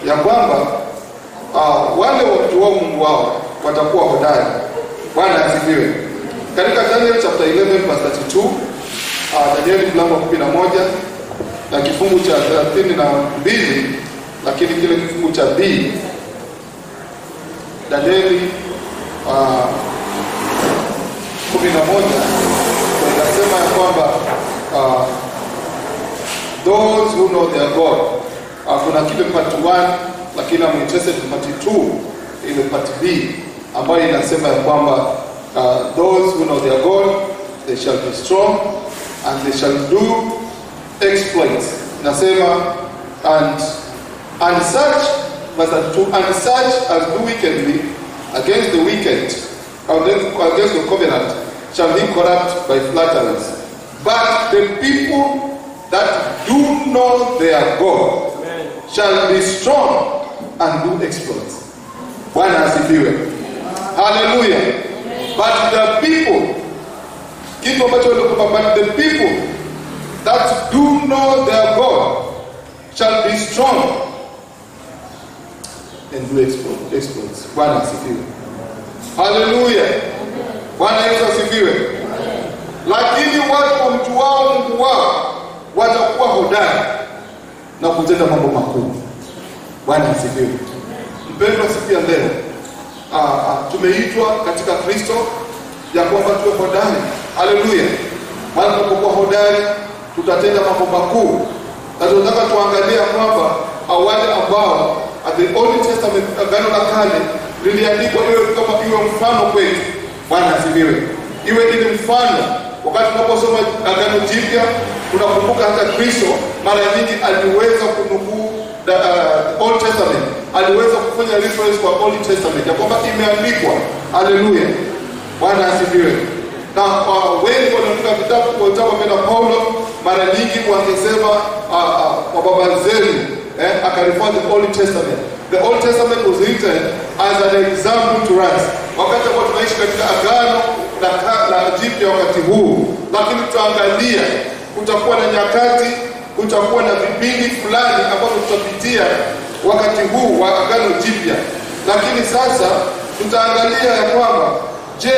ya kwamba wale watu wa Mungu wao watakuwa hodari. Bwana asifiwe. Katika Daniel chapter 11 verse 32, Daniel mlango wa 11 na kifungu cha 32, lakini kile kifungu cha B, Daniel 11 inasema ya kwamba those who know their God, kuna kile part 1, lakini I'm interested in part 2, ile part B ambayo inasema ya kwamba those who know their God, they shall be strong and they shall do exploits. Nasema and such as do wickedly against the wicked, against the covenant, shall be corrupt by flatteries. But the people that do know their God shall be strong and do exploits. Bwana asifiwe. Hallelujah. But the people, but the people that do know their God shall be strong and do exploits. Bwana asifiwe. Hallelujah. Bwana Yesu asifiwe. Lakini watu wamjuao Mungu wao watakuwa hodari na kutenda mambo makuu. Bwana asifiwe. Mpendwa, siku ya leo tumeitwa katika Kristo ya kwamba tuwe hodari. Haleluya. Maana tunapokuwa hodari tutatenda mambo makuu. Na tunataka tuangalie kwamba wale ambao the Old Testament, Agano la Kale, liliandikwa iwe mfano kwetu. Bwana asifiwe. Iwe ni mfano. Wakati tunaposoma Agano Jipya, tunakumbuka hata Kristo mara nyingi aliweza kunukuu the Old Testament, aliweza kufanya reference kwa Old Testament ya kwamba imeandikwa. Haleluya. Bwana asifiwe. Na wengi wanaandika vitabu vya Paulo, mara nyingi wangesema kwa baba zenu, akarifaa the Old Testament. The Old Testament was written as an example to us. Wakati ambao tunaishi katika Agano la Jipya wakati huu, lakini tutaangalia kutakuwa na nyakati, kutakuwa na vipindi fulani ambazo tutapitia wakati huu wa Agano Jipya. Lakini sasa tutaangalia ya kwamba je,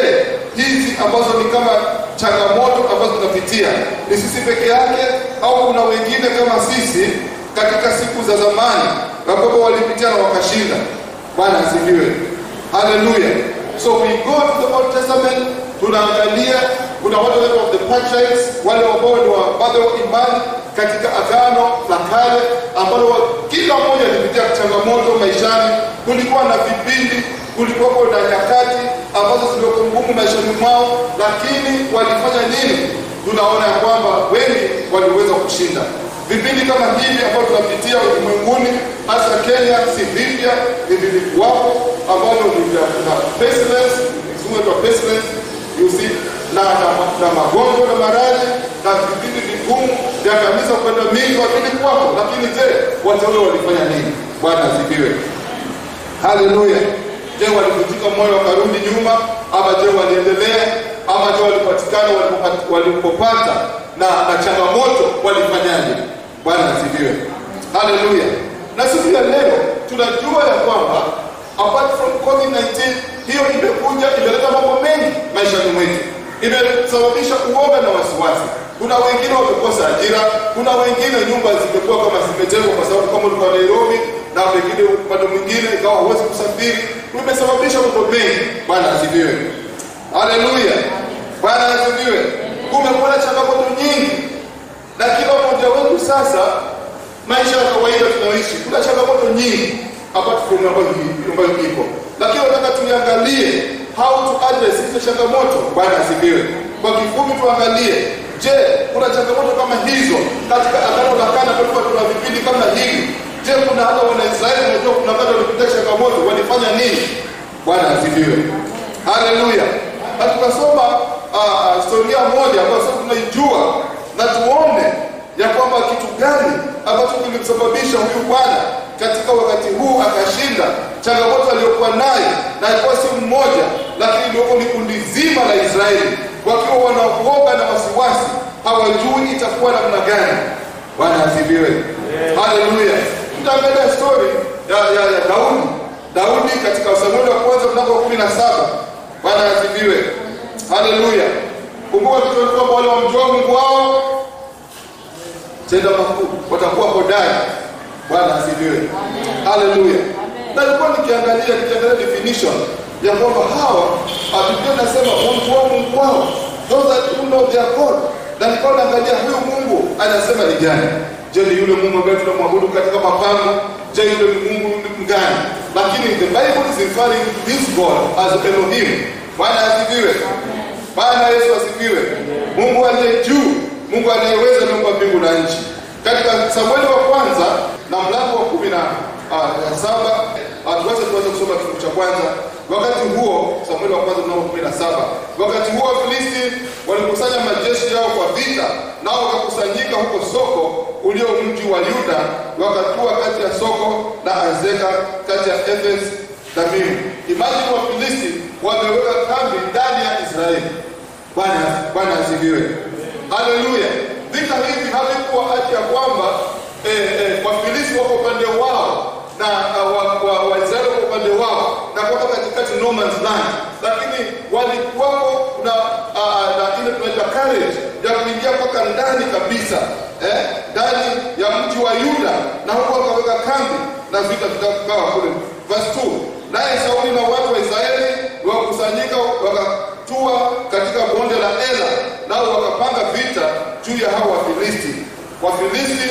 hizi ambazo ni kama changamoto ambazo tunapitia ni sisi peke yake au kuna wengine kama sisi katika siku za zamani ambapo walipitia na wakashinda? Bwana asifiwe. Hallelujah. So we go to the Old Testament, tunaangalia kuna wale of the patriarchs, wale ambao ni bado imani katika Agano la Kale, ambao kila mmoja alipitia changamoto maishani. Kulikuwa na vipindi, kulikuwa na nyakati ambazo zilikuwa ngumu maishani mwao, lakini walifanya nini? Tunaona kwamba wengi waliweza kushinda. Vipindi kama hivi ambavyo tunapitia ulimwenguni, hasa Kenya, si vipya, vilikuwapo ambao ni vya pestilence, you see, na magonjwa na maradhi na vipindi vigumu vya kanisa kwenda mingi vilikuwapo. Lakini je, wateule walifanya nini? Bwana asifiwe. Haleluya. Je, walivunjika moyo wakarudi nyuma, ama je waliendelea, ama je walipatikana walipopata na changamoto walifanyaje? Bwana asifiwe. Haleluya. Na siku ya leo tunajua ya kwamba apart from COVID-19, hiyo imekuja imeleta mambo mengi maishani mwetu. Imesababisha uoga na wasiwasi. Kuna wengine wamekosa ajira, kuna wengine nyumba zimekuwa kama zimetengwa kwa sababu kama ulikuwa Nairobi na wengine upande mwingine ikawa huwezi kusafiri. Imesababisha mambo mengi. Bwana asifiwe. Haleluya. Bwana asifiwe. Kumekuwa na changamoto nyingi. Na kila mmoja wetu sasa maisha ya kawaida tunaishi, kuna changamoto nyingi apart from ambayo iko. Lakini nataka tuangalie how to address hizo changamoto. Bwana asifiwe. Kwa kifupi tuangalie, je, kuna changamoto kama hizo katika Agano la Kale ambapo tuna vipindi kama hivi? Je, kuna hata Wanaisraeli wanajua kuna wakati walipitia changamoto walifanya nini? Bwana asifiwe. Haleluya. Na tukasoma historia moja ambayo sasa tunaijua na tuone ya kwamba kitu gani ambacho kilimsababisha huyu bwana katika wakati huu akashinda changamoto aliyokuwa nayo, na ilikuwa si mmoja, lakini ndio ni kundi zima la Israeli wakiwa wanaogopa na wasiwasi, hawajui itakuwa namna gani. Bwana asifiwe. Haleluya. Tutaangalia story ya ya Daudi katika Samueli wa kwanza mlango wa 17. Bwana asifiwe. Haleluya. Kumbuka tulipokuwa wale wamjua Mungu wao tenda makuu watakuwa hodari. Bwana asifiwe. Haleluya. Na nilikuwa nikiangalia definition ya kwamba hawa Biblia inasema wamjua Mungu wao, those that know their God. Na nilikuwa naangalia huyu Mungu anasema ni gani? Je, ni yule Mungu ambaye tunamwabudu katika mapango? Je, yule Mungu mgani? Lakini the Bible is referring to this God as Elohim. Bwana asifiwe. Bwana Yesu asifiwe. Mungu aliye juu, Mungu anayeweza kuumba mbingu na nchi. Katika Samueli wa kwanza na mlango wa 17, tuweze kusoma kifungu cha kwanza. Wakati huo Samueli wa kwanza mlango wa 17. Wakati huo Wafilisti walikusanya majeshi yao kwa vita, nao wakakusanyika huko Soko ulio mji wa Yuda, wakatua kati ya Soko na Azeka, kati ya Efes na Mim. Imagine Wafilisti wameweka kambi ndani ya Israeli. Bwana asifiwe. Haleluya. Vita hivi havikuwa ati ya kwamba Wafilisti wako upande wao na Waisraeli wako upande wao na kwa katikati no man's land, lakini walikuwa na ile tunaita courage ya kuingia mpaka ndani kabisa, ndani ya mji wa Yuda, na huko wakaweka kambi na vita vikawa kule. Verse 2. Naye Sauli na watu wa Israeli wakusanyika wakatua katika bonde la Ela, nao wakapanga vita juu ya hao Wafilisti. Wafilisti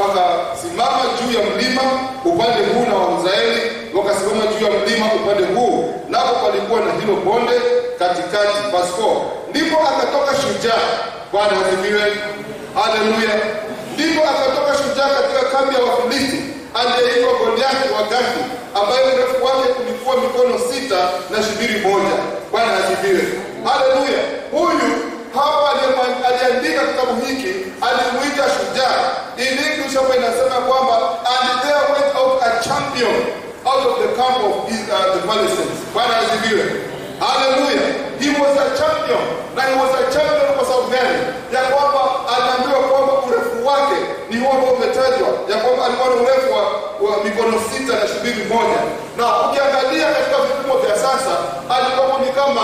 wakasimama juu ya mlima upande huu na Waisraeli wakasimama juu ya mlima upande huu, napo palikuwa na hilo bonde katikati. Verse 4. Ndipo akatoka shujaa. Bwana asifiwe. Haleluya. Ndipo akatoka shujaa katika kambi ya Wafilisti aliyeitwa Goliathi wa Gathi, ambaye urefu wake ulikuwa mikono 6 na shibiri 1. Bwana asifiwe. Haleluya. Huyu hapa aliandika kitabu hiki alimuita shujaa. In English hapa inasema kwamba and there went out a champion out of the camp of the Philistines. Bwana asifiwe. Haleluya. He was a champion. Na he was a champion kwa sababu gani? Ya kwamba anaambiwa kwamba urefu wake ni huo umetajwa, ya kwamba alikuwa na urefu wa mikono 6 na shibiri 1. Na ukiangalia katika vipimo vya sasa alikuwa ni kama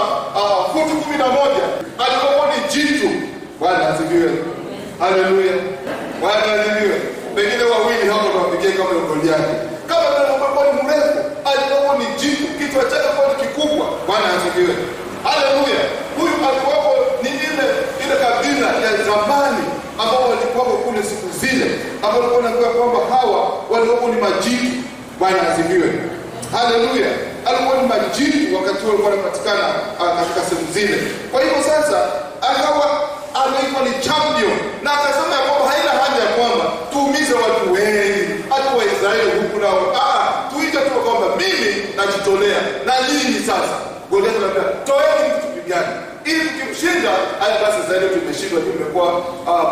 futi 11. Alikuwa ni jitu. Bwana asifiwe. Haleluya. Bwana asifiwe. Pengine wawili hapo tuwapigie kama Goliathi. Kama alikuwa ni mrefu, alikuwa ni jitu, kichwa chake kwa kikubwa. Bwana asifiwe. Haleluya. Huyu alikuwa ni ile kabila ya zamani ambao walikuwa kule siku zile, ambao walikuwa wanakuwa kwamba hawa walikuwa ni majitu. Bwana asifiwe. Haleluya. Alikuwa ni majitu wakati walikuwa wanapatikana katika sehemu zile. Kwa hivyo sasa akawa anaitwa ni champion, na akasema ya kwamba haina haja ya kwamba tuumize watu wengi hata wa Israeli huku nao. Tuite tu kwamba mimi najitolea na nyinyi sasa. Goliathi anambia toeni mtu tupigane. Ili tukimshinda basi Israeli tumeshindwa, tumekuwa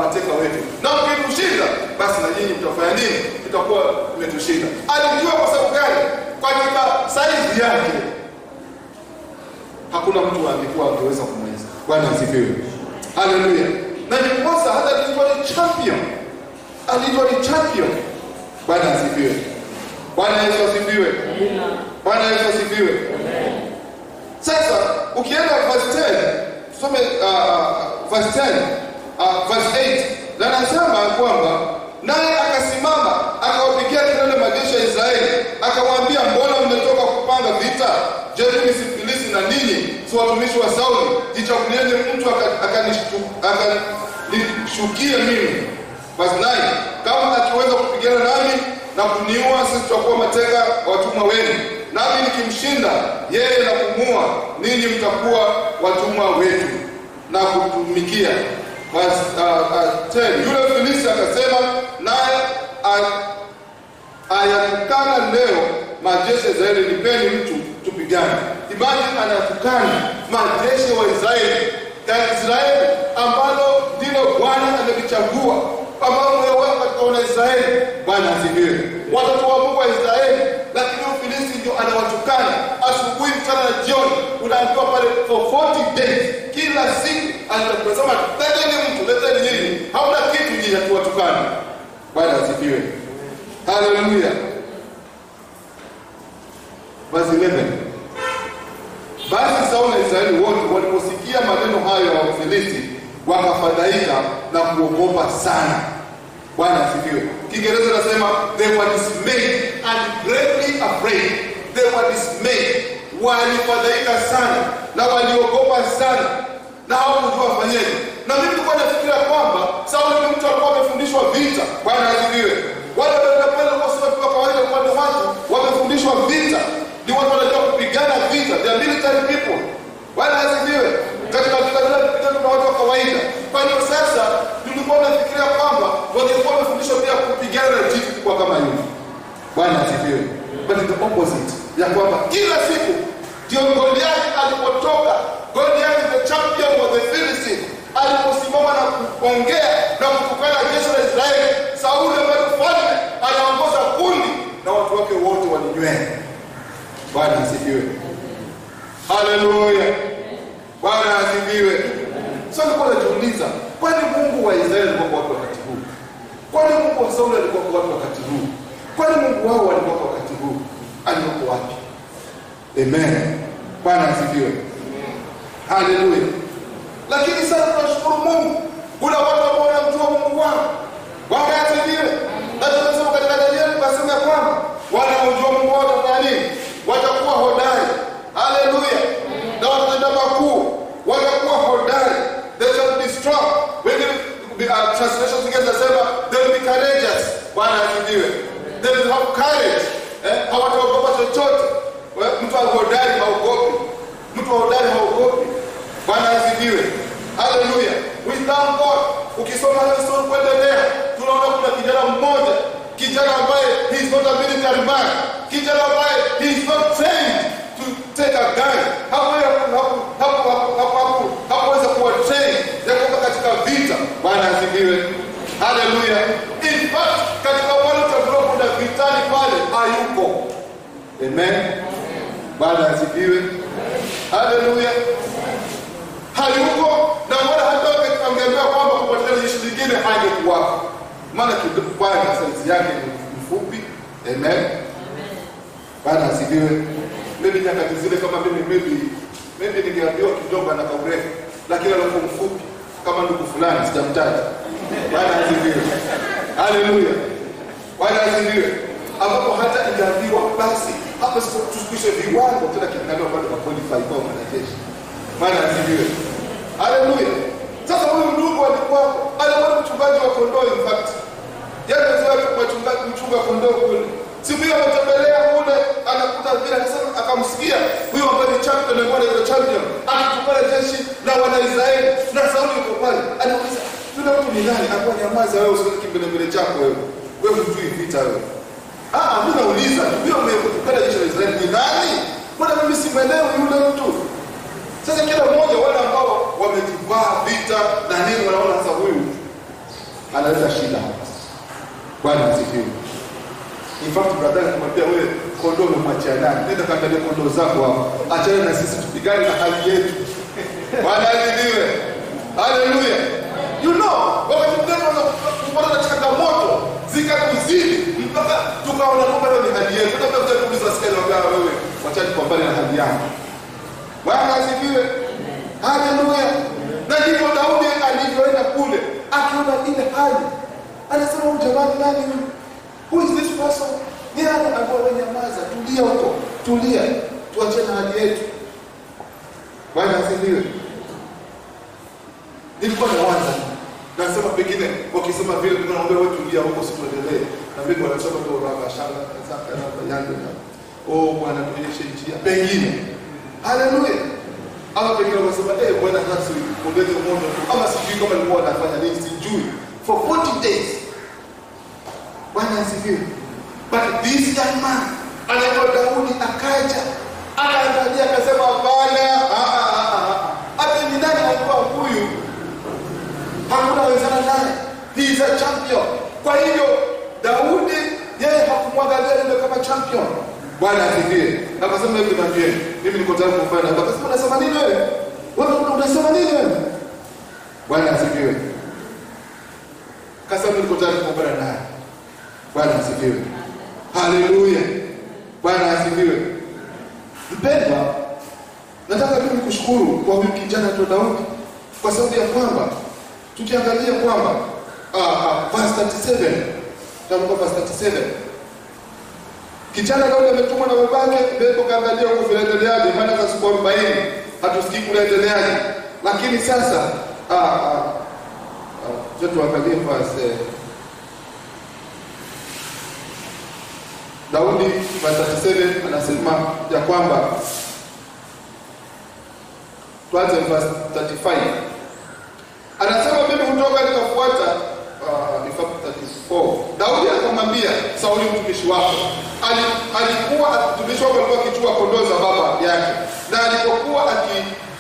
mateka wetu. Na ukimshinda basi na nyinyi mtafanya nini? Tutakuwa umetushinda. Alijua kwa sababu gani? Kwa size yake hakuna mtu alikuwa angeweza kumweza. Bwana asifiwe. Haleluya. Na ni kosa hata alikuwa ni champion. Alikuwa ni champion. Bwana asifiwe. Bwana Yesu asifiwe. Bwana Yesu asifiwe. Sasa ukienda verse 10, tusome verse 10, verse 8, na nasema kwamba naye akasimama akawapigia kelele majeshi ya Israeli, akawaambia, mbona mmetoka kupanga vita? Je, mimi si Filisti na ninyi si watumishi wa Sauli? Jichagulieni mtu akanishukie mimi. Verse 9, kama akiweza kupigana nami na kuniua, sisi tutakuwa mateka watumwa wenu, nami nikimshinda yeye na kumua, ninyi mtakuwa watumwa wetu na kutumikia. Verse 10, yule Filisti akasema, naye ayatukana leo majeshi ya Israeli, nipeni mtu tupigane. Imagine anatukana majeshi wa Israeli, ya Israeli ambalo ndilo Bwana amelichagua, ambao wao katika Israeli. Bwana asifiwe. Watoto wa Mungu wa Israeli, lakini Filisti ndio anawatukana asubuhi, mchana na jioni. Unaambiwa pale for 40 days, kila siku anakusema leteni mtu, leteni nini? Hauna kitu nyinyi kuwatukana. Bwana asifiwe. Haleluya. verse 11. Basi Sauli na Israeli wote waliposikia maneno hayo ya Wafilisti wakafadhaika na kuogopa sana. Bwana asifiwe. Kiingereza nasema they were dismayed and greatly afraid. They were dismayed. Walifadhaika sana na waliogopa sana na hawakujua wafanyeje. Na mimi nilikuwa nafikiria kwamba Sauli ni mtu alikuwa amefundishwa vita. Bwana asifiwe. Wale wanapenda kusema kwa kawaida kwa watu wamefundishwa vita. Ni watu wanajua kupigana vita. They are military people. Bwana asifiwe. Katika vita kuna watu wa kawaida. Kwa hiyo sasa tulikuwa tunafikiria kwamba wangekuwa wamefundishwa pia kupigana jitu kwa kama hivi. Bwana asifiwe. But the opposite. Ya kwamba kila siku ndio Goliath alipotoka, Goliath the champion of the Philistines, aliposimama na kuongea na kutukana jeshi la Israeli, Sauli ambaye mfalme anaongoza kundi na watu wake wote walinywea. Bwana asifiwe. Haleluya. Bwana asifiwe. Sasa nilikuwa najiuliza, kwani Mungu wa Israeli alikuwa kwa wakati huu? Kwani Mungu wa Sauli alikuwa kwa wakati huu? Kwani Mungu wao alikuwa kwa wakati huu? Alikuwa wapi? Amen. Bwana asifiwe. Haleluya. Lakini sasa tunashukuru Mungu. Kuna watu ambao wanamjua Mungu wao. Bwana asifiwe. Na tunasema katika Danieli tunasema kwamba wanaojua Mungu wao watafanya nini? Watakuwa hodari. Haleluya. Na watatenda makuu. Watakuwa hodari. They shall be strong. When the translation together nasema they will be courageous. Bwana asifiwe. They will have courage. Hawataogopa chochote. Mtu hodari haogopi. Mtu hodari haogopi. Bwana asifiwe. Haleluya. We thank God. Ukisoma history kuendelea, tunaona kuna kijana mmoja, kijana ambaye he is not a military man, kijana ambaye he is not trained to take a gun. Hakuweza kuwa trained ya kuwa katika vita. Bwana asifiwe. Haleluya. In fact, katika wale tulio kuna vitani pale hayuko. Amen. Bwana asifiwe. Haleluya. Hayuko na wala hata angeambia kwamba kupatikana jeshi lingine hangekuwa. Maana Bwana saizi yake ni mfupi. Amen. Bwana asifiwe. Maybe nyakati zile kama maybe ningeambiwa kidogo na kaurefu, lakini alikuwa mfupi kama ndugu fulani sitamtaja. Bwana asifiwe. Haleluya. Bwana asifiwe. Ambapo hata ingeambiwa basi hapa sasa tusikishe viwango tena kiangalia bado kwa qualify kwa wanajeshi. Bwana asifiwe. Haleluya. Sasa huyu ndugu alikuwa mchungaji wa kondoo in fact. Yeye anaweza kuchunga kondoo kule. Siku hiyo ametembelea kule, anakuta vile anasema akamsikia huyo ambaye ni champion na mwana wa champion akitukana jeshi la Wanaisraeli na Sauli yuko pale. Anauliza, "Yule mtu ni nani?" Akawa nyamaza, wewe usitaki mbele chako wewe. Wewe mjui vita wewe. Mimi nauliza, huyo mmetukana jeshi la Israeli ni nani? Mbona mimi simuelewi yule mtu? Sasa kila mmoja wale ambao wamejivaa vita na nini wanaona sasa huyu analeta shida hapa. Bwana asifiwe. In fact, brother kumwambia wewe kondoo umemwachia nani? Nenda kaangalia kondoo zako hapo. Achana na sisi tupigane na hali yetu. Bwana asifiwe. Haleluya. You know, wakati mtendo tunapata na changamoto zikatuzidi mpaka tukaona kwamba ni hali yetu. Tunataka kuuliza sikali wao wewe, wachaji kwa mbali na hali yako. Bwana asifiwe. Haleluya. Na ndipo Daudi alivyoenda kule, akiona ile hali, anasema huyu jamani nani huyu? Who is this person? Ni nani ambaye wenyamaza? Tulia huko. Tulia. Tuache na hali yetu. Bwana asifiwe. Nilikuwa naanza. Nasema pengine wakisema vile tunaomba wewe tulia huko usituendelee. Na mimi wanasema ndio baba shamba zaka na yangu. Oh Bwana tuonyeshe njia. Pengine. Haleluya. Ama pengine wanasema Bwana hasi ongeze moto. Ama sijui kama alikuwa anafanya nini sijui. For 40 days. Bwana asifiwe. But this young man anaitwa Daudi akaja. Akaangalia akasema hapana. Hata ni nani alikuwa huyu? Hakuna wezana naye. He is a champion. Kwa hivyo Daudi yeye hakumwangalia yule kama champion. Bwana asifiwe. Akasema hivi mwambie, mimi niko tayari kufanya. Akasema unasema nini wewe? Wewe unasema nini wewe? Bwana asifiwe. Akasema niko tayari kufanya naye. Bwana asifiwe. Haleluya. Bwana asifiwe. Mpendwa, nataka mimi kushukuru kwa huyu kijana tu Daudi, kwa sababu ya kwamba tukiangalia kwamba verse 37, tamko verse 37, kijana Daudi ametumwa na babake, ndipo kaangalia huko vinaendeleaje, maana za siku 40 hatusikii kunaendeleaje. Lakini sasa tuangalie verse Daudi verse 37 anasema ya kwamba, tuanze verse 35. Anasema mimi kutoka nikafuata in fact 34. Daudi akamwambia Sauli mtumishi wako, alikuwa mtumishi wako alikuwa akichukua kondoo za baba yake, na alipokuwa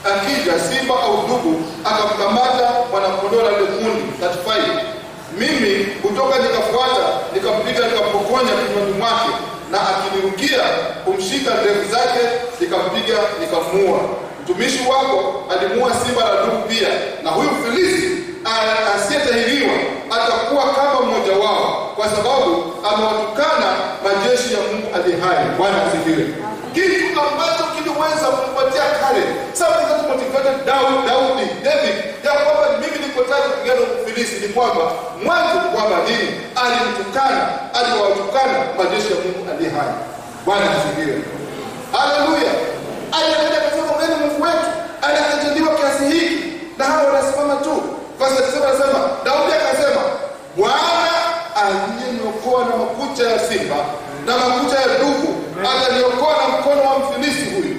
akija simba au dubu akamkamata mwanakondoo na yule kundi 35. Mimi kutoka nikafuata, nikampiga, nikapokonya kinywani mwake, na akinirukia kumshika ndevu zake, nikampiga, nikamuua. Mtumishi wako alimuua simba na dubu pia, na huyu Filisti asiyetahiriwa atakuwa kama mmoja wao, kwa sababu amewatukana majeshi ya Mungu aliye hai. Bwana asifiwe. Kitu ambacho kiliweza kumpatia kale something that motivated David ya kwamba mimi niko tayari kupigana na Filisti ni kwamba mwanzo kwamba nini, aliwatukana majeshi ya Mungu aliye hai. Bwana asifiwe. Haleluya. Alienda kusema mbele Mungu wetu anakataliwa kiasi hiki, na hao wanasimama tu. Verse 7 anasema Daudi akasema, Bwana aliyeniokoa na makucha ya simba na makucha ya dubu ataniokoa na mkono wa Mfilisti huyu.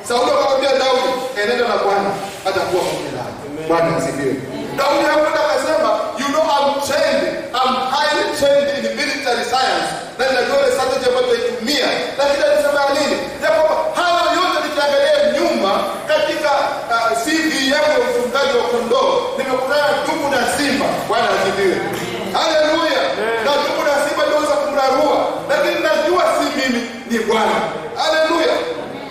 Sauli akamwambia Daudi, enenda na Bwana atakuwa pamoja nawe. Bwana asifiwe. Daudi hakwenda akasema, you know I'm highly trained in military science, na ninajua ile strategy ambayo tutaitumia. Lakini alisema nini? Ya kwamba hayo yote nikiangalia nyuma katika CV yangu ya ufungaji wa kondoo, nimekutana dubu na simba. Bwana asifiwe. Haleluya. Na dubu na simba ndio kumrarua, lakini najua si mimi, ni Bwana. Haleluya.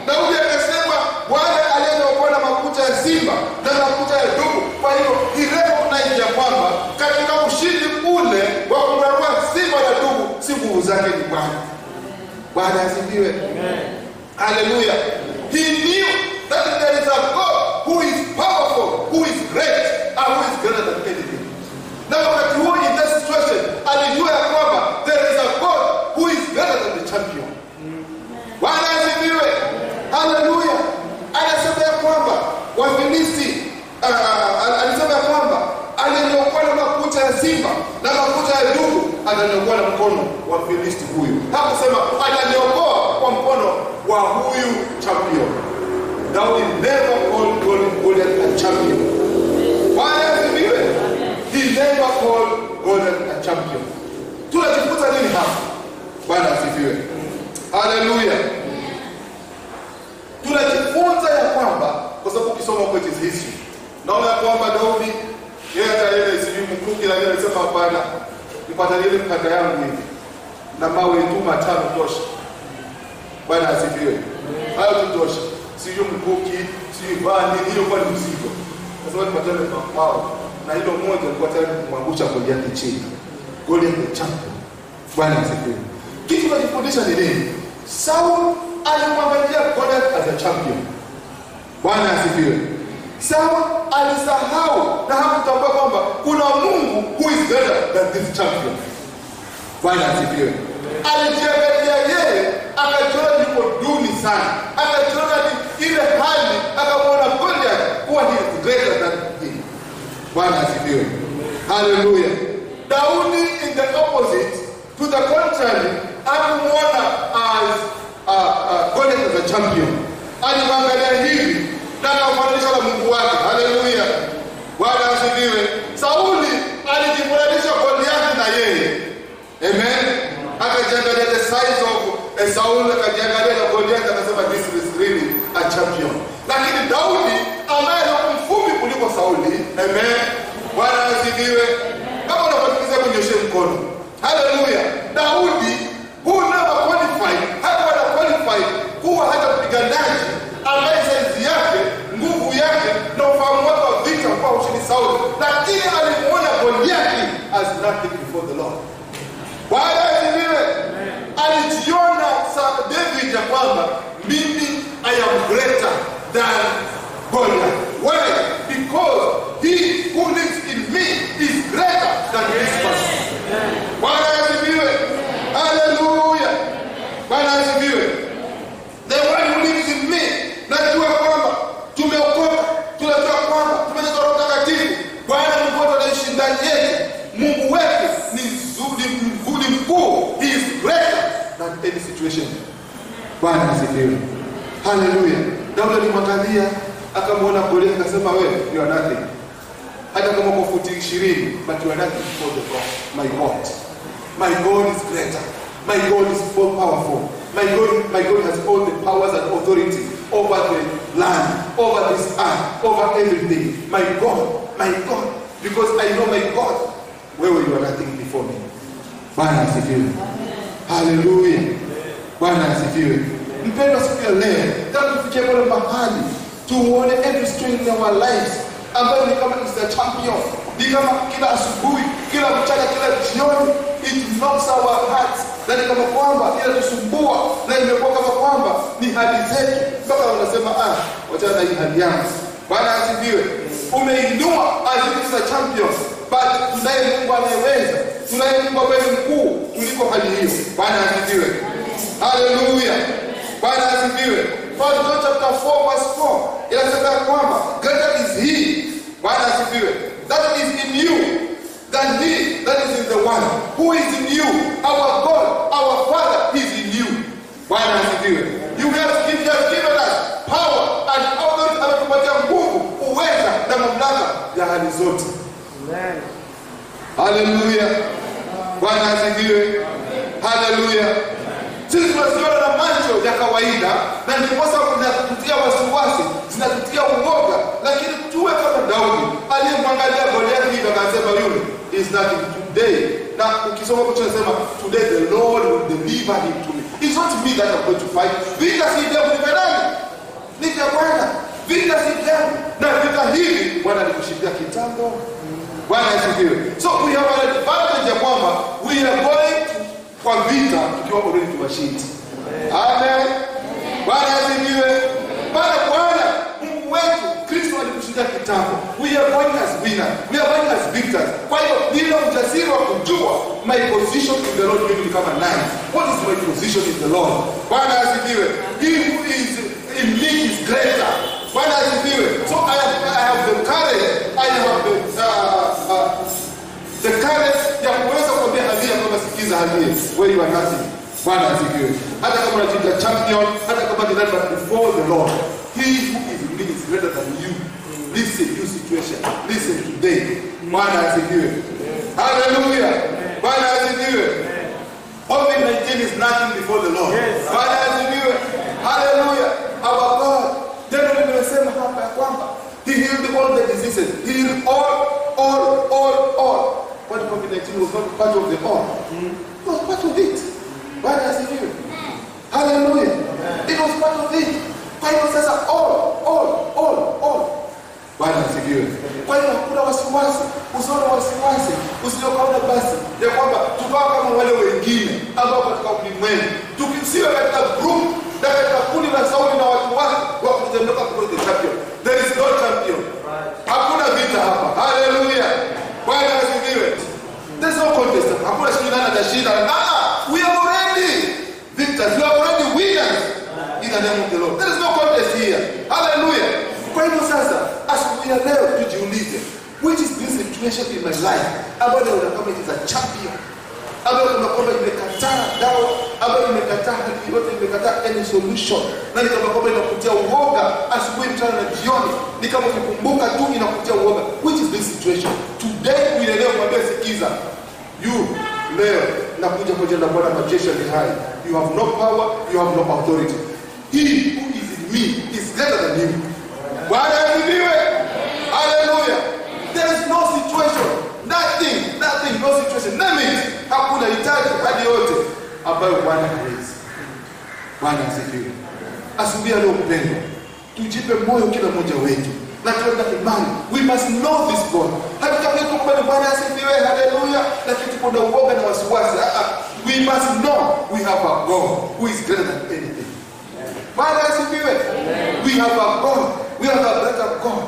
Daudi akasema Bwana aliyeniokoa na makucha ya simba na makucha ya dubu. Kwa hiyo hireho tunaingia kwamba katika ushindi ule wa kumrarua simba na dubu, si nguvu zake, ni Bwana. Bwana asifiwe. Haleluya. He knew that there is a God who is powerful, who is great, and who is greater than anything. Na wakati huo in that situation alijua ya kwamba there is a God who is greater than the champion. Bwana asifiwe. Haleluya. Anasema ya kwamba Wafilisti, alisema ya kwamba aliniokoa na makucha ya simba na makucha ya dubu, ataniokoa na mkono wa Filisti huyu. Hakusema ataniokoa kwa mkono wa huyu champion. Daudi never called Goliath a champion. Bwana asifiwe. He never called Goliath a champion. Tunajifunza nini hapa? Bwana asifiwe. Haleluya. Tunajifunza ya kwamba, kwa sababu ukisoma kwa history naona kwamba Daudi yeye hata ile sijui mkuki na yeye alisema hapana, nipata ile mkanda yangu hivi na mawe tu matano tosha. Bwana asifiwe. Hayo tu tosha. Sijui mkuki, sijui bani, hiyo kwa mzigo. Kwa sababu nipatane kwa mawe na hilo moja nilikuwa tayari kumwangusha Goliath chini. Goliath the champion. Bwana asifiwe. Kitu tunajifundisha ni nini? Saul alimwangalia Goliath as a champion. Bwana asifiwe. Saul alisahau na hakutambua kwamba kuna Mungu who is greater than this champion. Bwana asifiwe. Alijiangalia yeye, akajiona yuko duni sana, akajiona ni ile hali, akamwona Goliath kuwa ni greater than him. Bwana asifiwe. Haleluya. Daudi in the opposite, to the contrary, akamwona as Goliath as a champion. Alimwangalia hivi na akamfananisha na Mungu wake. Haleluya. Bwana asifiwe. Sauli alijifananisha Goliath na yeye. Amen. Akajiangalia the size of Saul, akajiangalia na Goliath, akasema this is really a champion. Lakini Daudi ambaye ni mfupi kuliko Sauli, amen. Bwana asifiwe. Kama unapotikiza kunyosha mkono. Haleluya. Daudi who never qualified, hakuwa qualified kuwa hata mpiganaji ambaye size yake, nguvu yake na ufahamu wake wa vita kwa ushindi Sauli, lakini alimuona Goliath as nothing before the Lord. Bwana asifiwe. Alijiona David ya kwamba mimi I greater than Goliath. Why? Because he who lives in me is greater than this person. Bwana asifiwe. Hallelujah. Bwana asifiwe. The one who lives in me, najua kwamba tumeokoka, tunajua kwamba tumejazwa Roho Mtakatifu. Bwana Mungu anaishi ndani yetu. Mungu wetu ni mkuu. He is greater than any situation. Bwana asifiwe. Hallelujah. Daudi alimwangalia akamwona Goliath akasema, wewe you are nothing. Hata kama uko futi 20, but you are nothing before the God. My God. My God is greater. My God is more powerful. My God has all the powers and authority over the land, over this earth, over everything. My God. Because I know my God. Where were you are nothing before me? Bwana asifiwe. Hallelujah. Bwana asifiwe. Mpendwa, siku ya leo nataka tufikie pale mahali tuone every strength in our lives ambayo ni kama is the champion. Ni kama kila asubuhi, kila mchana, kila jioni it knocks our hearts. Na ni kama kwamba ile tusumbua na imekuwa kama kwamba ni hadi zetu. Mpaka wanasema wacha na hii hadi yangu. Bwana asifiwe. Umeinua as if it's a champion. But tunaye Mungu anayeweza. Tunaye Mungu ambaye ni mkuu kuliko hali hiyo. Bwana asifiwe. Hallelujah. Bwana asifiwe. First John chapter 4 verse 4 inasema kwamba greater is he, Bwana asifiwe, that is in you than he that is in the world. Who is in you? Our God, our Father is in you. Bwana asifiwe. You have given us power and authority, ametupatia nguvu, uweza na mamlaka ya hali zote. Amen. Hallelujah. Bwana asifiwe. Hallelujah. Sisi tunasiona na macho ya kawaida na ndiposa zinatutia wasiwasi, zinatutia uoga, lakini tuwe kama Daudi aliyemwangalia Goliath hivi akasema yule is nothing today. Na ukisoma hapo tunasema today the Lord will deliver him to me. It's not me that I'm going to fight. Vita si vya mwanadamu, ni vya Bwana. Vita si vyangu, na vita hivi Bwana alikushikia kitambo. Bwana asifiwe. So we have an advantage ya kwamba we are going kwa vita tukiwa already tumeshinda. Amen. Bwana asifiwe. Bwana Mungu wetu Kristo alikushinda kitambo. We are going as winners. We are going as victors. Kwa hiyo ndio ujasiri wa kujua my position in the Lord will become a nine. What is my position in the Lord? Bwana asifiwe. He who is in me is greater. Bwana asifiwe. So I have the courage. I have the courage ya kuweza kuambia hadhia kwamba sikiza hadhia, where you are nothing. Bwana asifiwe. Hata kama unajita champion, hata kama ni nani, but before the Lord, he who is in me is greater than you. Listen your situation. Listen today. Bwana asifiwe. Hallelujah. Bwana asifiwe. COVID-19 is nothing before the Lord. Bwana asifiwe. Hallelujah. Our God. Neno limesema hapa ya kwamba he healed all the diseases. He healed all. But COVID-19 was not part of the all. It was part of it. Bwana asifiwe. Hallelujah. It was part of it. Kwa hiyo sasa all. Bwana asifiwe. Kwa hiyo hakuna wasiwasi, usione wasiwasi, usiokaona basi ya kwamba tukawa kama wale wengine ambao katika ulimwengu. Tukisiwe katika group na katika kundi la Sauli na watu wake wa kujiondoka kwa the champion. There is no champion. Hakuna vita hapa. Hallelujah. Bwana asifiwe. There's no contest. Hakuna shindano na shida. We are already victors. We are already winners in the name of the Lord. There is no contest here. Hallelujah. Kwa hivyo sasa asubuhi ya leo tujiulize, which is this situation in my life ambayo kama it is a champion, ambayo kama kwamba imekataa dawa, ambayo imekataa hali yote, imekataa any solution, na ni kama kwamba inakutia uoga asubuhi, mchana na jioni, ni kama ukikumbuka tu inakutia uoga. Which is this situation? Today we leo mwambie sikiza, you leo nakuja kwa jina la Bwana majeshi ni hai. You have no power, you have no authority. He who is in me is greater than you. Bwana asifiwe. Hallelujah. There is no situation, nothing, no situation, name it. Hakuna hitaji hadi yote ambayo Bwana hawezi. Bwana asifiwe. Asubuhi leo mpendwa, tujipe moyo kila mmoja wetu na tuwe na imani. We must know this God. Hata kama tuko Bwana asifiwe, hallelujah, lakini tuko na uoga na wasiwasi. We must know we have a God who is greater than anything. Bwana asifiwe. have a God. We have a better God.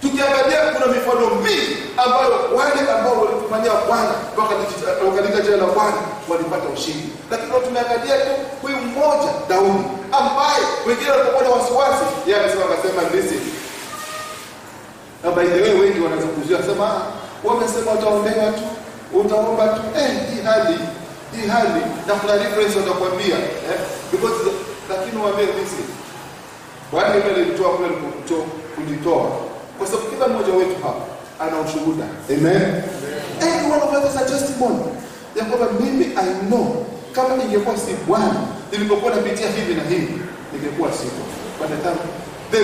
Tukiangalia kuna mifano mingi ambayo wale ambao walimfanyia Bwana wakati jina la Bwana walipata ushindi. Lakini tumeangalia tu huyu mmoja Daudi ambaye wengine walipokuwa na wasiwasi, yeye akasema listen. Na by the way wengi wanazungumzia sema wamesema utaombewa tu, utaomba tu, hii hali na kuna reference watakwambia because lakini waambie listen. Bwana ndiye alitoa kule kulitoa. Kwa sababu kila mmoja wetu hapa ana ushuhuda. Amen. And one of us is a testimony. Ya kwamba mimi I know kama ningekuwa si Bwana nilipokuwa napitia hivi na hivi ningekuwa siko. But the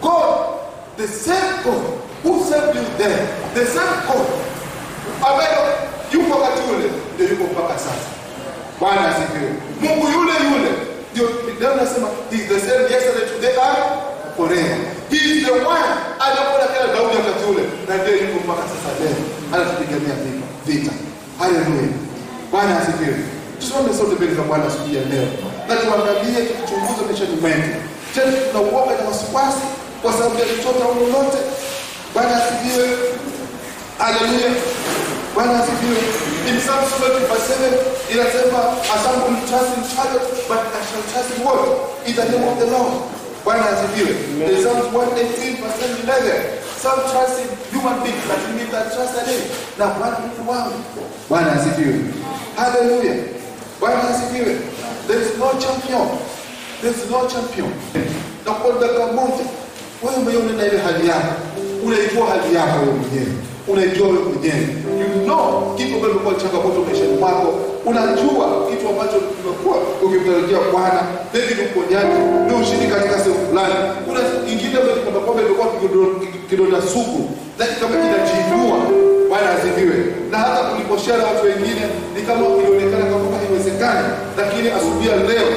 God, the same God who saved you there, the same God ambaye yuko wakati ule ndio yuko mpaka sasa. Bwana asifiwe. Mungu yule ndio ndio nasema he is the same yesterday, today and forever. He is the one anapoona kila Daudi wakati ule na ndiye yuko mpaka sasa leo. Anatupigania vita. Haleluya. Bwana asifiwe. Tusome sote mbele za Bwana siku ya leo. Na tuangalie tukichunguza maisha yetu. Tena tunauoga na wasiwasi kwa sababu ya chochote au lolote. Bwana asifiwe. Haleluya. Bwana asifiwe. In Psalm 20:7 inasema some will trust in chariots but I shall trust in what? In the name of the Lord. Bwana asifiwe. In Psalm 118:11 some trust in human beings but we need that trust in him. Na Bwana mtu wangu. Bwana asifiwe. Hallelujah. Bwana asifiwe. There is no champion. There is no champion. Na kwa dakika moja wewe mwenyewe una ile hali yako. Unaijua hali yako wewe mwenyewe. Unaijua wewe mwenyewe. You know kitu ambacho kimekuwa changamoto maishani mwako. Unajua kitu ambacho kimekuwa ukimtarajia Bwana, maybe ni uponyaji, ni ushindi katika sehemu fulani. Kuna ingine ambayo kama kwamba imekuwa kidonda sugu, lakini kama kinajiinua. Bwana asifiwe. Na hata kuliposhia na watu wengine ni kama ilionekana kama haiwezekani, lakini asubuhi leo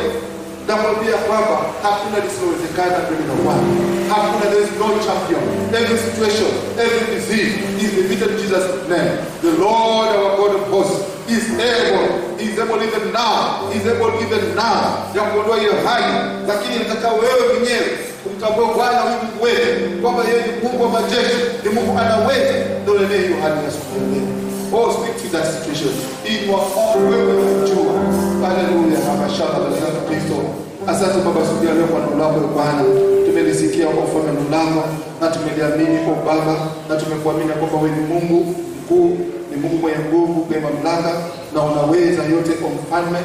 na mwambia kwamba hakuna lisilowezekana mbele za Bwana. Hakuna, there is no champion. Every situation, every disease is defeated in Jesus' name. The Lord our God of hosts is able. He is able even now. He is able even now. Ya kuondoa hiyo hali. Lakini nataka wewe mwenyewe kumtambua Bwana Mungu wetu kwamba yeye ni Mungu wa majeshi, ni Mungu anaweza. Ndio ndio hiyo hali ya siku. Oh, speak to that situation. In your own way unajua. Hallelujah. Mashaka ya Kristo. Asante Baba siku ya leo kwa neno lako Bwana. Tumelisikia kwa ufalme lako na tumeliamini kwa Baba na tumekuamini kwamba wewe ni Mungu mkuu, ni Mungu mwenye nguvu, mwenye mamlaka na unaweza yote kwa mfalme.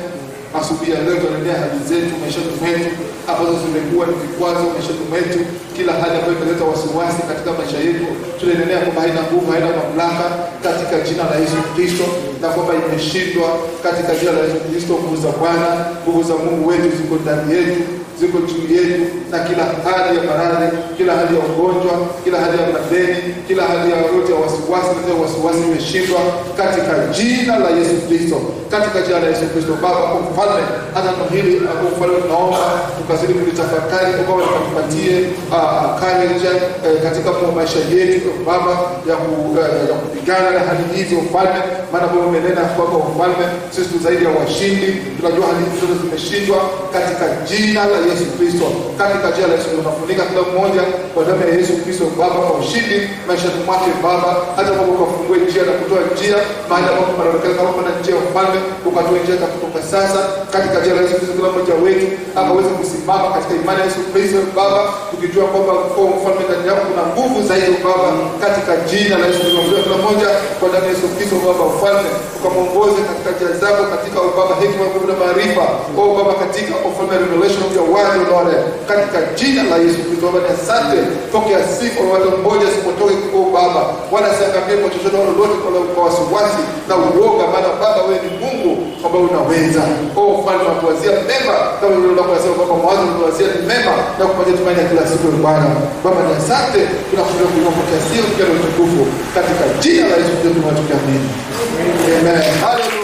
Asubuhi ya leo tunaendea hali zetu maishani mwetu ambazo zimekuwa ni vikwazo maishani mwetu, kila hali ambayo inaleta wasiwasi katika maisha yetu tunaendelea kwamba haina nguvu, haina mamlaka katika jina la Yesu Kristo, na kwamba imeshindwa katika jina la Yesu Kristo. Nguvu za Bwana, nguvu za Mungu wetu ziko ndani yetu, ziko juu yetu, na kila hali ya maradhi, kila hali ya ugonjwa, kila hali ya madeni, kila hali ya yote ya wasiwasi imeshindwa katika jina la Yesu Kristo, katika jina la Yesu Kristo. Baba kwa mfalme, hata hili kwa mfalme tunaomba tukazidi kulitafakari kwa Baba, tupatie courage katika maisha yetu Baba ya kupigana na hali hizi mfalme, maana Baba umenena kwamba mfalme sisi tu zaidi ya washindi. Tunajua hali hizi zote zimeshindwa katika jina la Yesu Kristo, katika jina la Yesu tunafunika kila mmoja kwa damu ya Yesu Kristo Baba, kwa ushindi maisha mwake Baba, hata Baba ukafungue njia na kutoa njia mahali ambapo tunaelekea kama kuna njia mfalme, ukatoa njia kutoka sasa katika jina la Yesu Kristo. Kila mmoja wetu akaweze kusimama katika imani ya Yesu Kristo Baba, tukijua kwamba kwa mfalme ndani yako kuna nguvu zaidi Baba, katika jina la Yesu Kristo. Kila mmoja kwa damu ya Yesu Kristo Baba mfalme, ukamuongoze katika njia zako, katika Baba hekima na maarifa oh Baba, katika mfalme revelation of your word Lord, katika jina la Yesu Kristo Baba. Ni asante, pokea sifa kwa watu mmoja sipotoke kwa Baba, wala siangamie kwa chochote lolote kwa wasiwasi na uoga, maana Baba wewe ni Mungu ambaye unaweza oh mfalme wa kuwazia mema kama vile unavyosema Baba, mawazo unawazia ni mema na kupatia tumaini kila siku Bwana. Baba ni asante, tunakushukuru kwa kupokea sifa na utukufu katika jina la Yesu Kristo tunatuamini. Amen. Hallelujah.